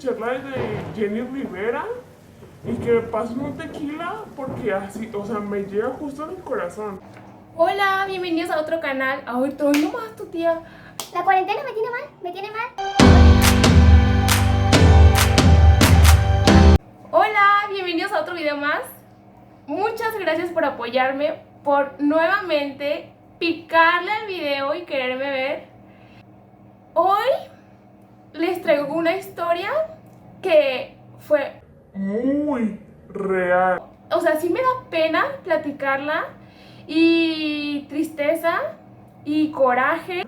escuchar la de Jenny Rivera y que me pasen un tequila porque así, o sea, me llega justo en el corazón. Hola, bienvenidos a otro canal. Ay, trae nomás tu tía. La cuarentena me tiene mal, me tiene mal. Hola, bienvenidos a otro video más. Muchas gracias por apoyarme, por nuevamente picarle al video y quererme ver. Hoy les traigo una historia que fue... Muy real. O sea, sí me da pena platicarla y tristeza y coraje.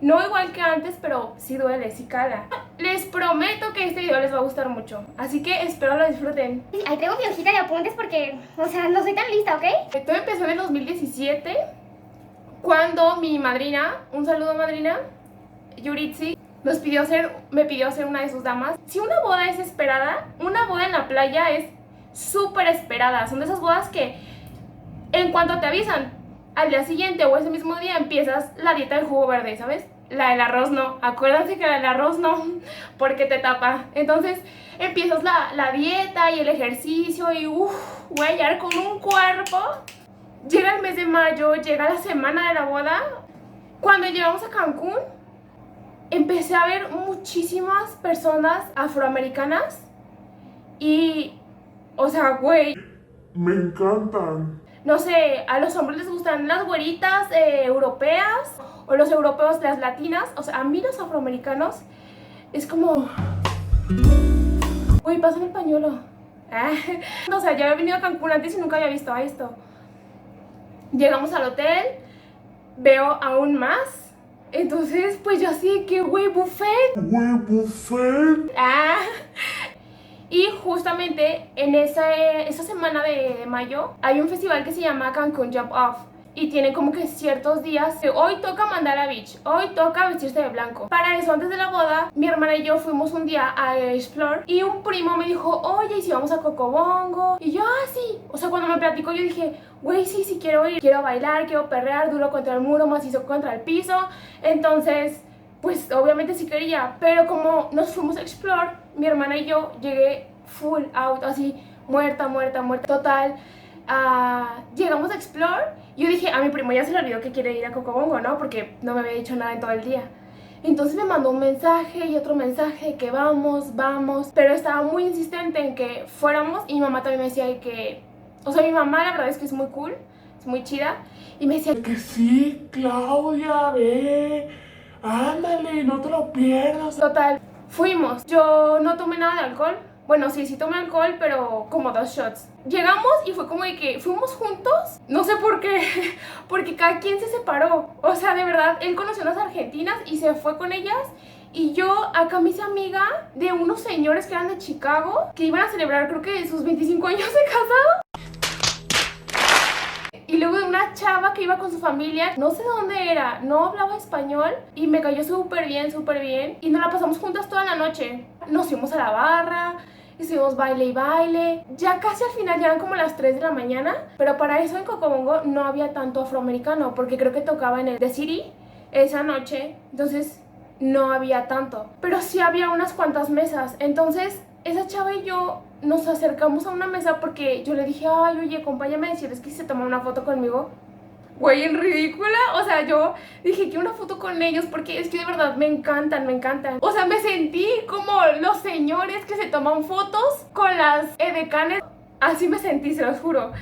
No igual que antes, pero sí duele, sí cala. Les prometo que este video les va a gustar mucho, así que espero lo disfruten. Ahí traigo mi hojita de apuntes porque, o sea, no soy tan lista, ¿ok? Todo empezó en el 2017, cuando mi madrina, un saludo madrina, Yuritsi, me pidió hacer una de sus damas. Si una boda es esperada, una boda en la playa es súper esperada. Son de esas bodas que en cuanto te avisan, al día siguiente o ese mismo día empiezas la dieta del jugo verde, ¿sabes? La del arroz no, acuérdense que la del arroz no, porque te tapa. Entonces empiezas la dieta y el ejercicio y voy a llegar con un cuerpo. Llega el mes de mayo, llega la semana de la boda. Cuando llegamos a Cancún, empecé a ver muchísimas personas afroamericanas y, o sea, güey, Me encantan. no sé, a los hombres les gustan las güeritas europeas o los europeos las latinas. O sea, a mí los afroamericanos es como... Uy, pásame el pañuelo. O sea, ya había venido a Cancún antes y nunca había visto esto. Llegamos al hotel, veo aún más. Entonces, pues yo así que, güey, buffet. Güey, buffet. Y justamente en esa semana de mayo hay un festival que se llama Cancún Jump Off. Y tiene como que ciertos días. Hoy toca Mandala Beach, hoy toca vestirse de blanco. Para eso, antes de la boda, mi hermana y yo fuimos un día a Explore. Y un primo me dijo, oye, ¿y si vamos a Cocobongo? Y yo, sí. O sea, cuando me platicó yo dije, güey, sí quiero ir. Quiero bailar, quiero perrear, duro contra el muro, macizo contra el piso. Entonces, pues obviamente sí quería. Pero como nos fuimos a Explore, mi hermana y yo llegué full out, así, muerta. Total, llegamos a Explore. Yo dije, a mi primo ya se le olvidó que quiere ir a Cocobongo, ¿no? Porque no me había dicho nada en todo el día. Entonces me mandó un mensaje y otro mensaje que vamos. Pero estaba muy insistente en que fuéramos. Y mi mamá también me decía que... O sea, mi mamá la verdad es que es muy cool, es muy chida. Y me decía Que sí, Claudia, ve. Ándale, no te lo pierdas. total, fuimos. Yo no tomé nada de alcohol. Bueno, sí tomé alcohol, pero como 2 shots. Llegamos y fue como de que fuimos juntos. No sé por qué, porque cada quien se separó. O sea, de verdad, él conoció a unas argentinas y se fue con ellas. Y yo acá me hice amiga de unos señores que eran de Chicago, que iban a celebrar creo que sus 25 años de casado. Y luego de una chava que iba con su familia, no sé de dónde era, no hablaba español y me cayó súper bien. Y nos la pasamos juntas toda la noche. Nos fuimos a la barra, hicimos baile y baile. Ya casi al final, ya eran como las 3 de la mañana. Pero para eso en Cocobongo no había tanto afroamericano, porque creo que tocaba en el The City esa noche. Entonces no había tanto. Pero sí había unas cuantas mesas. Entonces esa chava y yo nos acercamos a una mesa porque yo le dije, ay, oye, acompáñame a decirles que si se toma una foto conmigo. Güey, en ridícula. O sea, yo dije que una foto con ellos porque es que de verdad me encantan. O sea, me sentí como los señores que se toman fotos con las edecanes. Así me sentí, se los juro.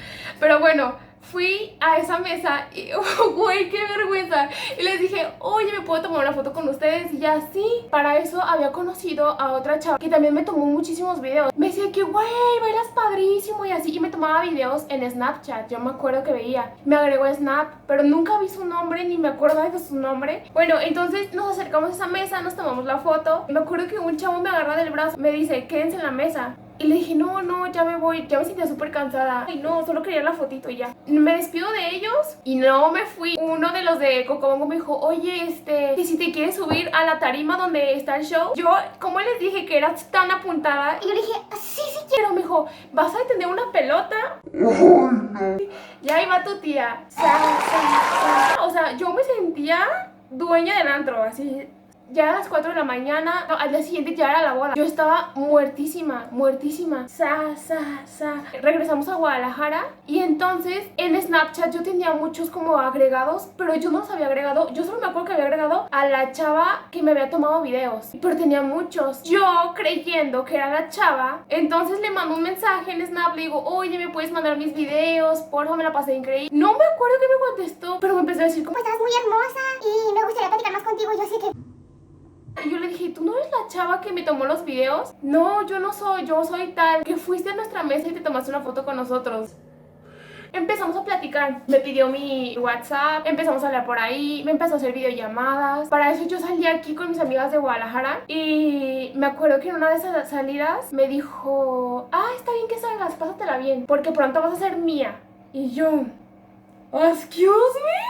Pero bueno, fui a esa mesa y, güey, qué vergüenza. Y les dije, oye, ¿me puedo tomar una foto con ustedes? Y ya, sí. Para eso había conocido a otra chava que también me tomó muchísimos videos. Me decía que, güey, bailas padrísimo y así. Y me tomaba videos en Snapchat. Yo me acuerdo que veía. Me agregó a Snap, pero nunca vi su nombre, ni me acuerdo de su nombre. Bueno, entonces nos acercamos a esa mesa, nos tomamos la foto. Me acuerdo que un chavo me agarra del brazo, me dice, quédense en la mesa. Y le dije, no, ya me voy, ya me sentía súper cansada. Y no, solo quería la fotito y ya. Me despido de ellos y no me fui. Uno de los de Cocobongo me dijo, oye, que si te quieres subir a la tarima donde está el show. Yo, como les dije que eras tan apuntada. Y yo le dije, sí Quiero, me dijo, ¿vas a tener una pelota? Y ahí va tu tía. O sea, yo me sentía dueña del antro, así. Ya a las 4 de la mañana, no, al día siguiente ya era la boda. Yo estaba muertísima, muertísima. Regresamos a Guadalajara y entonces en Snapchat yo tenía muchos como agregados, pero yo no los había agregado. Yo solo me acuerdo que había agregado a la chava que me había tomado videos, pero tenía muchos. Yo creyendo que era la chava, entonces le mando un mensaje en Snap, le digo, oye, ¿me puedes mandar mis videos? Porfa, me la pasé increíble. No me acuerdo qué me contestó, pero me empezó a decir como, Pues estás muy hermosa y me gustaría platicar más contigo. Yo sé que... y yo le dije, ¿tú no eres la chava que me tomó los videos? No, yo no soy, yo soy tal, que fuiste a nuestra mesa y te tomaste una foto con nosotros. Empezamos a platicar, me pidió mi WhatsApp, empezamos a hablar por ahí, me empezó a hacer videollamadas. Para eso yo salí aquí con mis amigas de Guadalajara y me acuerdo que en una de esas salidas me dijo, está bien que salgas, pásatela bien, porque pronto vas a ser mía. Y yo... Excuse me.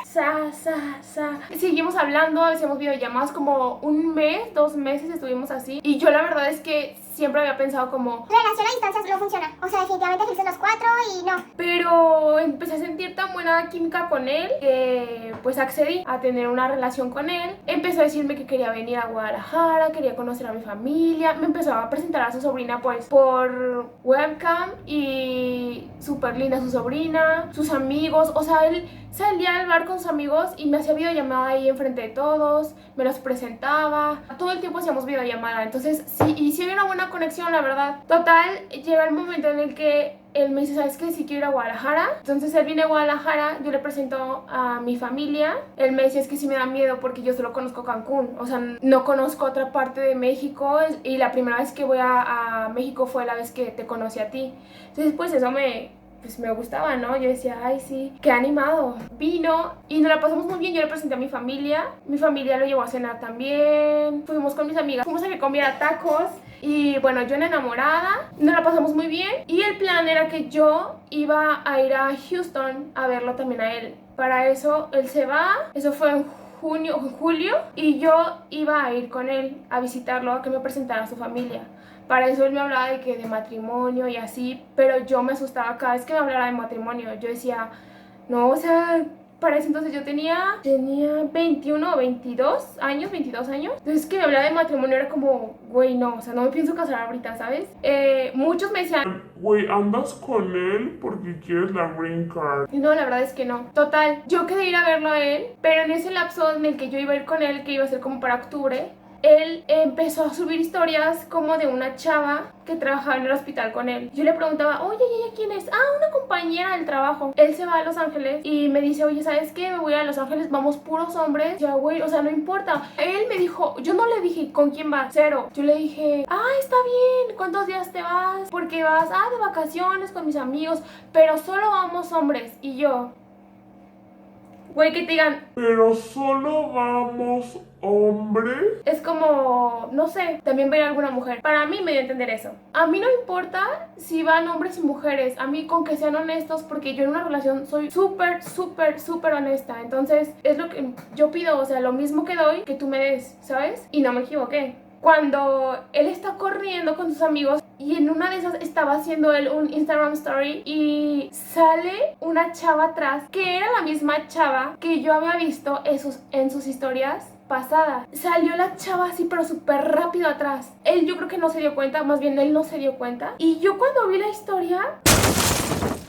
Seguimos hablando, hacíamos videollamadas como 1 mes, 2 meses estuvimos así. Y yo la verdad es que siempre había pensado como... relación a distancia no funciona. O sea, definitivamente felices los 4 y no. Pero empecé a sentir tan buena química con él que pues accedí a tener una relación con él. Empezó a decirme que quería venir a Guadalajara, quería conocer a mi familia. Me empezó a presentar a su sobrina pues por webcam y súper linda su sobrina, sus amigos. O sea, él salía al bar con sus amigos y me hacía videollamada ahí enfrente de todos, me los presentaba, todo el tiempo hacíamos videollamada, entonces sí había una buena conexión, la verdad. Total, llega el momento en el que él me dice, ¿sabes qué? Sí quiero ir a Guadalajara. Entonces él viene a Guadalajara, yo le presento a mi familia. Él me decía, es que sí me da miedo porque yo solo conozco Cancún, o sea, no conozco otra parte de México y la primera vez que voy a México fue la vez que te conocí a ti. Entonces pues eso me gustaba, ¿no? Yo decía, ay, sí, qué animado. Vino y nos la pasamos muy bien. Yo le presenté a mi familia lo llevó a cenar también. Fuimos con mis amigas, fuimos a que comiera tacos. Y bueno, yo enamorada, nos la pasamos muy bien. Y el plan era que yo iba a ir a Houston a verlo también a él. Para eso, él se va, eso fue en julio, y yo iba a ir con él a visitarlo, a que me presentara a su familia. Para eso él me hablaba de matrimonio y así, pero yo me asustaba cada vez que me hablara de matrimonio. Yo decía, no, o sea, para ese entonces yo tenía 21 o 22 años. Entonces que me hablaba de matrimonio era como, güey, no, o sea, no me pienso casar ahorita, ¿sabes? Muchos me decían, güey, ¿andas con él porque quieres la green card? no, la verdad es que no. Total, yo quería ir a verlo a él, pero en ese lapso en el que yo iba a ir con él, que iba a ser como para octubre, él empezó a subir historias como de una chava que trabajaba en el hospital con él. Yo le preguntaba, oye, ¿y ella quién es? Una compañera del trabajo. Él se va a Los Ángeles y me dice, oye, ¿sabes qué? Me voy a Los Ángeles, vamos puros hombres. Ya, güey, o sea, no importa. Él me dijo, yo no le dije, ¿con quién vas? Cero. Yo le dije, está bien, ¿cuántos días te vas? ¿Por qué vas? De vacaciones con mis amigos, pero solo vamos hombres. Y yo... güey, que te digan, pero solo vamos hombres. es como, no sé, también ver a alguna mujer. Para mí me dio a entender eso. A mí no me importa si van hombres y mujeres. A mí con que sean honestos, porque yo en una relación soy súper honesta. Entonces es lo que yo pido, o sea, lo mismo que doy, que tú me des, ¿sabes? Y no me equivoqué. Cuando él está corriendo con sus amigos y en una de esas estaba haciendo él un Instagram story y sale una chava atrás que era la misma chava que yo había visto en sus historias pasadas. Salió la chava así pero súper rápido atrás. Él yo creo que no se dio cuenta, más bien él no se dio cuenta. Y yo cuando vi la historia...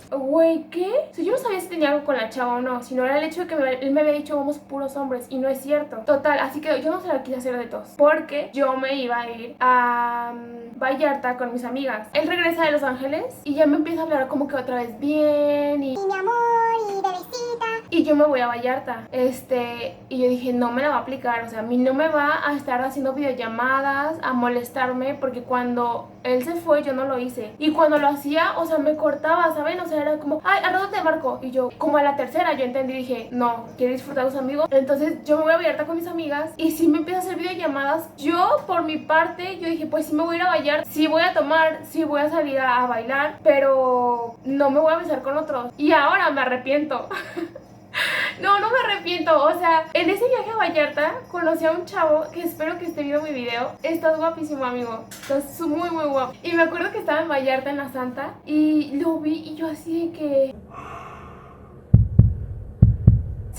güey, ¿qué? O sea, yo no sabía si tenía algo con la chava o no, sino era el hecho de que él me había dicho vamos puros hombres y no es cierto. Total, así que yo no se la quise hacer de tos porque yo me iba a ir a Vallarta con mis amigas. Él regresa de Los Ángeles y ya me empieza a hablar como que otra vez bien y mi amor, y bebecita. Y yo me voy a Vallarta. Y yo dije, no me la va a aplicar. O sea, a mí no me va a estar haciendo videollamadas, a molestarme, porque cuando él se fue, yo no lo hice. Y cuando lo hacía, o sea, me cortaba, ¿saben? O sea, era como, ay, al rato te marco. Y yo, como a la tercera, yo entendí, dije, no, quiero disfrutar de sus amigos. Entonces, yo me voy a Vallarta con mis amigas. Y sí me empiezo a hacer videollamadas. Yo, por mi parte, yo dije, pues sí me voy a ir a Vallarta. Sí voy a tomar, sí voy a salir a bailar. Pero no me voy a besar con otros. Y ahora me arrepiento. No me arrepiento, o sea, en ese viaje a Vallarta conocí a un chavo que espero que esté viendo mi video. Estás guapísimo, amigo, estás muy guapo. Y me acuerdo que estaba en Vallarta en la Santa y lo vi y yo así de que...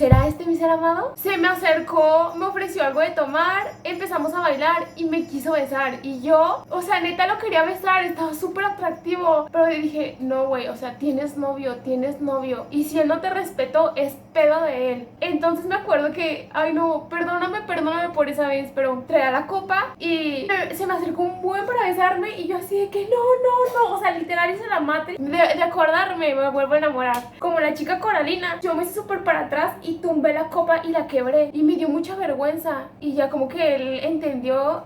¿será este mi ser amado? Se me acercó, me ofreció algo de tomar, empezamos a bailar y me quiso besar. Y yo, o sea, neta lo quería besar, estaba súper atractivo. Pero dije, no, güey, o sea, tienes novio. Y si él no te respetó, es pedo de él. Entonces me acuerdo que, ay no, perdóname por esa vez, pero traía la copa y se me acercó un buen para besarme y yo así de que no, o sea, literal hice la mate. De acordarme, me vuelvo a enamorar. Como la chica Coralina, yo me hice súper para atrás y tumbé la copa y la quebré y me dio mucha vergüenza y ya como que él entendió,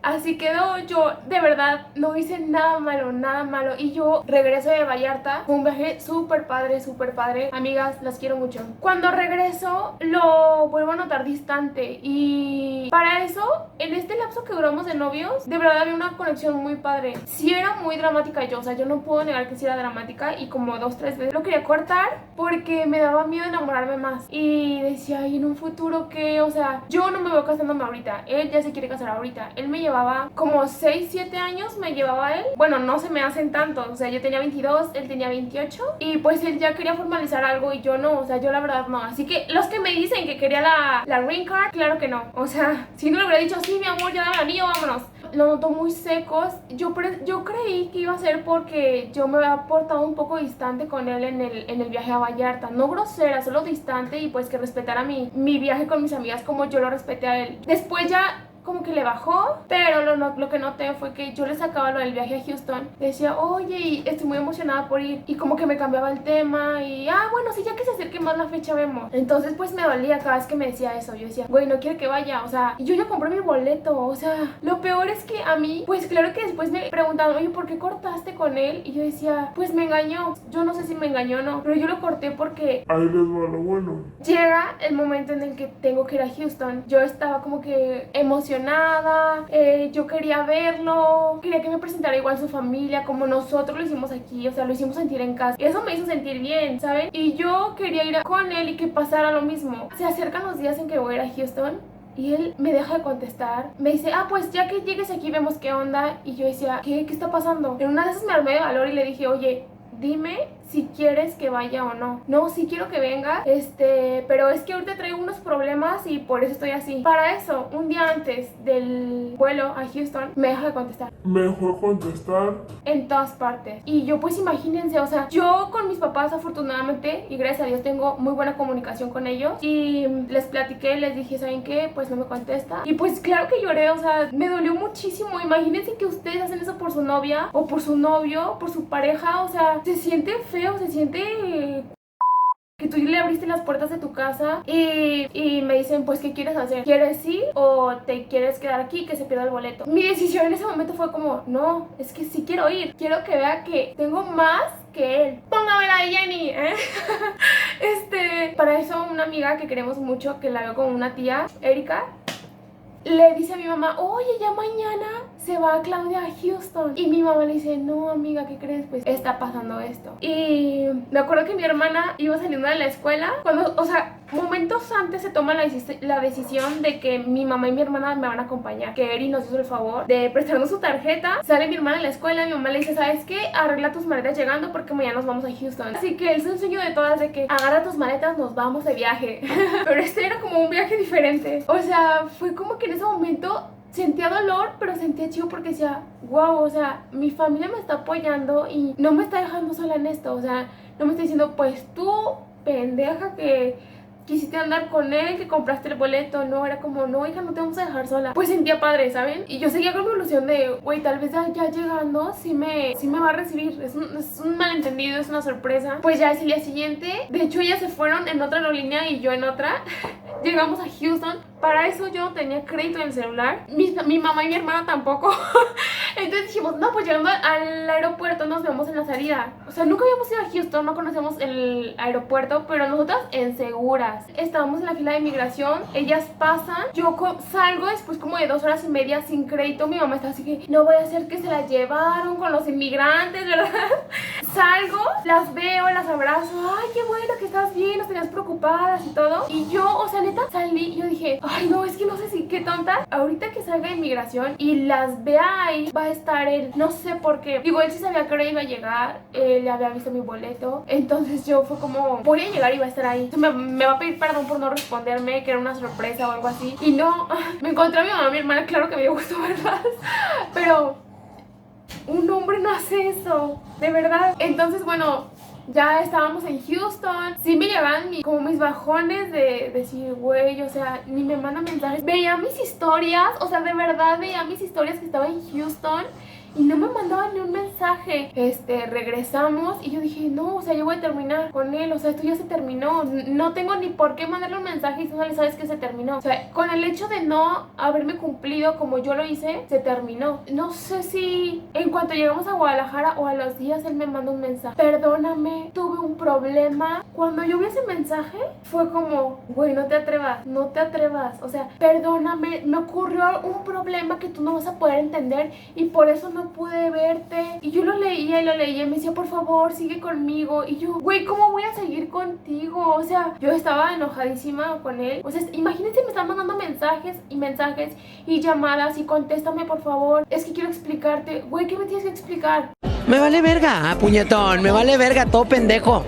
así quedó. Yo de verdad no hice nada malo y yo regreso de Vallarta. Fue un viaje súper padre, amigas, las quiero mucho. Cuando regreso lo vuelvo a notar distante y para eso, en este lapso que duramos de novios, de verdad había una conexión muy padre. Sí era muy dramática yo, o sea, yo no puedo negar que sí era dramática y como 2-3 veces lo quería cortar porque me daba miedo enamorarme más y decía, ay, en un futuro ¿qué? O sea, yo no me veo casándome ahorita, él ya se quiere casar ahorita. Él me llevaba como 6-7 años, me llevaba él. Bueno, no se me hacen tanto, o sea, yo tenía 22, él tenía 28 y pues él ya quería formalizar algo y yo no, o sea, yo la verdad no. Así que los que me dicen que quería la ring card, claro que no. O sea, si no le hubiera dicho, sí, mi amor, ya dame el anillo, vámonos. Lo noto muy secos. Yo creí que iba a ser porque yo me había portado un poco distante con él en el viaje a Vallarta. No grosera, solo distante y pues que respetara mi viaje con mis amigas como yo lo respeté a él. Después ya como que le bajó, pero lo que noté fue que yo le sacaba lo del viaje a Houston. Decía, oye, y estoy muy emocionada por ir. Y como que me cambiaba el tema y, bueno, sí, ya que se acerque más la fecha vemos. Entonces pues me dolía cada vez que me decía eso. Yo decía, güey, no quiero que vaya, o sea, y yo ya compré mi boleto. O sea, lo peor es que a mí, pues claro que después me preguntaban, oye, ¿por qué cortaste con él? Y yo decía, pues me engañó. Yo no sé si me engañó o no, pero yo lo corté porque ahí les va lo bueno. llega el momento en el que tengo que ir a Houston. Yo estaba como que emocionada, yo quería verlo, quería que me presentara igual su familia como nosotros lo hicimos aquí, o sea, lo hicimos sentir en casa y eso me hizo sentir bien, ¿saben? Y yo quería ir con él y que pasara lo mismo. Se acercan los días en que voy a ir a Houston y él me deja de contestar. Me dice, pues ya que llegues aquí vemos qué onda. Y yo decía, ¿qué está pasando? En una de esas me armé de valor y le dije, oye, dime si quieres que vaya o no. No, sí quiero que venga, pero es que ahorita traigo unos problemas y por eso estoy así. Para eso, un día antes del vuelo a Houston, me deja de contestar. Me dejó de contestar En todas partes. Y yo pues imagínense, o sea, yo con mis papás afortunadamente y gracias a Dios tengo muy buena comunicación con ellos y les platiqué, les dije, ¿saben qué? Pues no me contesta. Y pues claro que lloré, o sea, me dolió muchísimo. Imagínense que ustedes hacen eso por su novia o por su novio, por su pareja, o sea, se siente feo, se siente que tú le abriste las puertas de tu casa y me dicen, pues, ¿qué quieres hacer? ¿Quieres ir o te quieres quedar aquí que se pierda el boleto? Mi decisión en ese momento fue como, no, es que sí quiero ir. Quiero que vea que tengo más que él. Póngame la de Jenny, ¿eh? Para eso una amiga que queremos mucho, que la veo como una tía, Erika, le dice a mi mamá, oye, ya mañana se va Claudia a Houston. Y mi mamá le dice, no, amiga, ¿qué crees? Pues está pasando esto. Y me acuerdo que mi hermana iba saliendo de la escuela cuando, o sea, momentos antes se toma la decisión de que mi mamá y mi hermana me van a acompañar, que Eri nos hizo el favor de prestarnos su tarjeta. Sale mi hermana de la escuela y mi mamá le dice, ¿sabes qué? Arregla tus maletas llegando porque mañana nos vamos a Houston. Así que es un sueño de todas de que agarra tus maletas, nos vamos de viaje. Pero era como un viaje diferente. O sea, fue como que en ese momento sentía dolor, pero sentía chido porque decía, wow, o sea, mi familia me está apoyando y no me está dejando sola en esto. O sea, no me está diciendo, pues tú, pendeja, que quisiste andar con él, que compraste el boleto. No, era como, no, hija, no te vamos a dejar sola. Pues sentía padre, ¿saben? Y yo seguía con mi ilusión de, güey, tal vez ya llegando sí me va a recibir. Es un malentendido, es una sorpresa. Pues ya es el día siguiente. De hecho, ellas se fueron en otra aerolínea y yo en otra. Llegamos a Houston. Para eso yo no tenía crédito en el celular. Mi mamá y mi hermana tampoco. Entonces dijimos, no, pues llegando al aeropuerto nos vemos en la salida. O sea, nunca habíamos ido a Houston, no conocemos el aeropuerto, pero nosotras en seguras. Estábamos en la fila de migración, ellas pasan, yo salgo después como de 2 horas y media sin crédito. Mi mamá está así que, no voy a hacer que se la llevaron con los inmigrantes, ¿verdad? salgo, las veo, las abrazo. Ay, qué bueno que estás bien, nos tenías preocupadas y todo. Y yo, o sea, neta, salí y yo dije, ay, no, es que no sé si qué tonta. Ahorita que salga de inmigración y las vea ahí, va a estar él. No sé por qué. Digo, él sí sabía que ahora iba a llegar. Él había visto mi boleto. Entonces yo fue como, voy a llegar y va a estar ahí. Me va a pedir perdón por no responderme, que era una sorpresa o algo así. Y no, me encontré a mi mamá, a mi hermana, claro que me dio gusto verlas. Pero un hombre no hace eso, de verdad. Entonces, bueno, ya estábamos en Houston. Sí me llegaban como mis bajones de decir, güey, o sea, ni me mandan mensajes. Veía mis historias, o sea, de verdad veía mis historias que estaba en Houston y no me mandaban ni un mensaje. Regresamos y yo dije, no, o sea, yo voy a terminar con él, o sea, esto ya se terminó. No tengo ni por qué mandarle un mensaje y tú no le sabes que se terminó. O sea, con el hecho de no haberme cumplido como yo lo hice, se terminó. No sé si en cuanto llegamos a Guadalajara o a los días él me manda un mensaje: perdóname, tuve un problema. Cuando yo vi ese mensaje fue como, güey, no te atrevas, no te atrevas. O sea, perdóname, me ocurrió un problema que tú no vas a poder entender y por eso no pude verte. Y yo lo leía y me decía, por favor, sigue conmigo. Y yo, güey, ¿cómo voy a seguir contigo? O sea, yo estaba enojadísima con él. O sea, imagínense, me están mandando mensajes y llamadas y contéstame, por favor. Es que quiero explicarte. Güey, ¿qué me tienes que explicar? Me vale verga, puñetón, me vale verga, todo pendejo.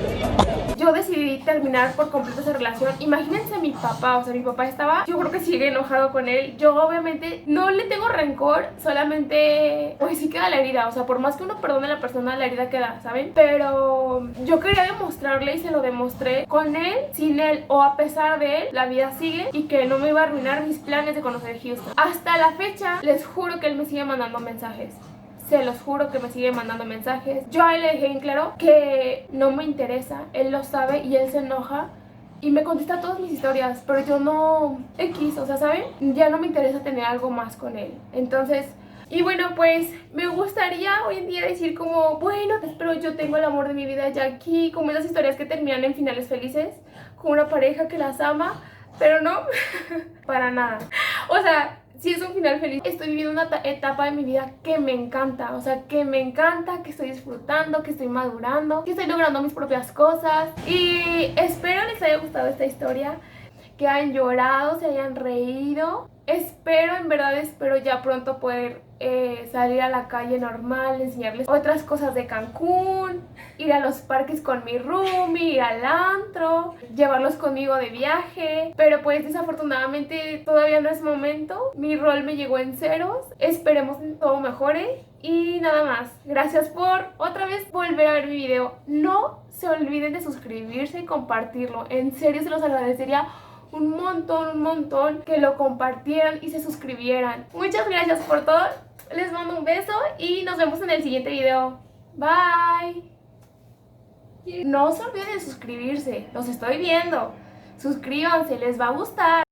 Yo decidí terminar por completo esa relación. Imagínense mi papá, o sea, mi papá estaba, yo creo que sigue enojado con él. Yo obviamente no le tengo rencor, solamente pues sí queda la herida. O sea, por más que uno perdone a la persona, la herida queda, ¿saben? Pero yo quería demostrarle y se lo demostré. Con él, sin él o a pesar de él, la vida sigue y que no me iba a arruinar mis planes de conocer Houston. Hasta la fecha, les juro que él me sigue mandando mensajes. Se los juro que me sigue mandando mensajes. Yo a él le dejé en claro que no me interesa. Él lo sabe y él se enoja y me contesta todas mis historias, pero yo no X, o sea, ¿saben? Ya no me interesa tener algo más con él. Entonces, y bueno, pues me gustaría hoy en día decir como, bueno, pero yo tengo el amor de mi vida ya aquí, como esas historias que terminan en finales felices, con una pareja que las ama, pero no, para nada. O sea, sí es un final feliz. Estoy viviendo una etapa de mi vida que me encanta. O sea, que me encanta, que estoy disfrutando, que estoy madurando, que estoy logrando mis propias cosas. Y espero les haya gustado esta historia, que hayan llorado, se hayan reído. Espero, en verdad espero ya pronto poder salir a la calle normal, enseñarles otras cosas de Cancún, ir a los parques con mi roomie, ir al antro, llevarlos conmigo de viaje. Pero pues desafortunadamente todavía no es momento. Mi rol me llegó en ceros. Esperemos que todo mejore. Y nada más, gracias por otra vez volver a ver mi video. No se olviden de suscribirse y compartirlo. En serio se los agradecería un montón que lo compartieran y se suscribieran. Muchas gracias por todo. Les mando un beso y nos vemos en el siguiente video. Bye. No se olviden de suscribirse. Los estoy viendo. Suscríbanse, les va a gustar.